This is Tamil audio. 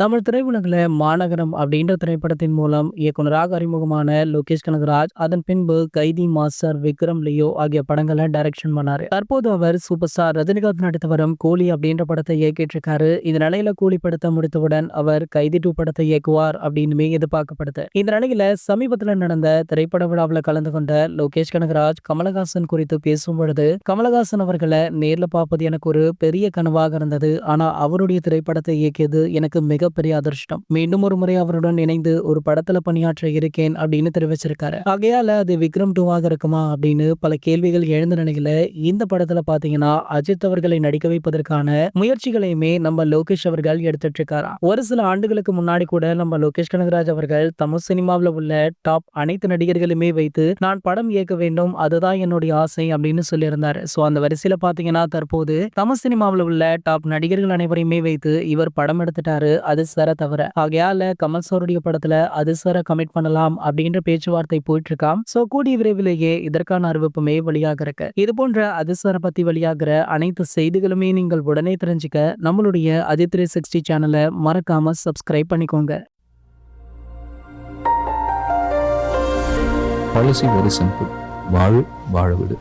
தமிழ் திரையுலகில மாநகரம் அப்படின்ற திரைப்படத்தின் மூலம் இயக்குனராக அறிமுகமான லோகேஷ் கனகராஜ், அதன் பின்பு கைதி, மாஸ்டர், விக்ரம், லியோ ஆகிய படங்களை டைரக்ஷன் பண்ணாரு. தற்போது அவர் சூப்பர் ஸ்டார் ரஜினிகாந்த் நடித்து வரும் கூலி அப்படின்ற படத்தை இயக்கிட்டு இருக்காரு. இந்த நிலையில கூலி படத்தை முடித்தவுடன் அவர் கைதி 2 படத்தை இயக்குவார் அப்படின்னுமே எதிர்பார்க்கப்படுது. இந்த நிலையில சமீபத்தில் நடந்த திரைப்பட விழாவில் கலந்து கொண்ட லோகேஷ் கனகராஜ் கமலஹாசன் குறித்து பேசும் பொழுது, கமலஹாசன் அவர்களை நேர்ல பார்ப்பது எனக்கு ஒரு பெரிய கனவாக இருந்தது. ஆனா அவருடைய திரைப்படத்தை இயக்கியது எனக்கு மிகப்பெரிய அதிர்ஷ்டம். மீண்டும் ஒரு முறை அவருடன் இணைந்து ஒரு படத்துல பணியாற்ற இருக்கேன் அப்படின்னு தெரிவிச்சிருக்காரு. ஆகையால அது விக்ரம் 2 இருக்குமா அப்படின்னு பல கேள்விகள் எழுந்த நிலையில இந்த படத்துல பாத்தீங்கன்னா அஜித் அவர்களை நடிக்க வைப்பதற்கான முயற்சிகளையுமே நம்ம லோகேஷ் அவர்கள் எடுத்துட்டு இருக்காராம். ஒரு சில ஆண்டுகளுக்கு முன்னாடி கூட நம்ம லோகேஷ் கனகராஜ் அவர்கள் தமிழ் சினிமாவில் உள்ள டாப் அனைத்து நடிகர்களுமே வைத்து நான் படம் இயக்க வேண்டும், அதுதான் என்னுடைய ஆசை அப்படின்னு சொல்லியிருந்தாரு. சோ அந்த வரிசையில பாத்தீங்கன்னா தற்போது தமிழ் சினிமாவில் உள்ள டாப் நடிகர்கள் அனைவரையுமே வைத்து இவர் படம் எடுத்துட்டாரு அதிர்ஷ்டரை தவிர. ஆகையால கமல் சாருடைய படத்துல அதிர்ஷ்டரை கமிட் பண்ணலாம் அப்படின்ற பேச்சுவார்த்தை போயிட்டு இருக்காம். சோ கூடிய விரைவிலேயே இதற்கான அறிவிப்புமே வெளியாக இருக்கு. இது போன்ற அதிர்ஷ்டரை பத்தி வெளியாகிற அனைத்து செய்திகளுமே நீங்கள் உடனே தெரிஞ்சுக்க நம்மளுடைய அஜித் 360 சேனலை மறக்காம சப்ஸ்கிரைப் பண்ணிக்கோங்க. Policy very simple. வாழ விடு.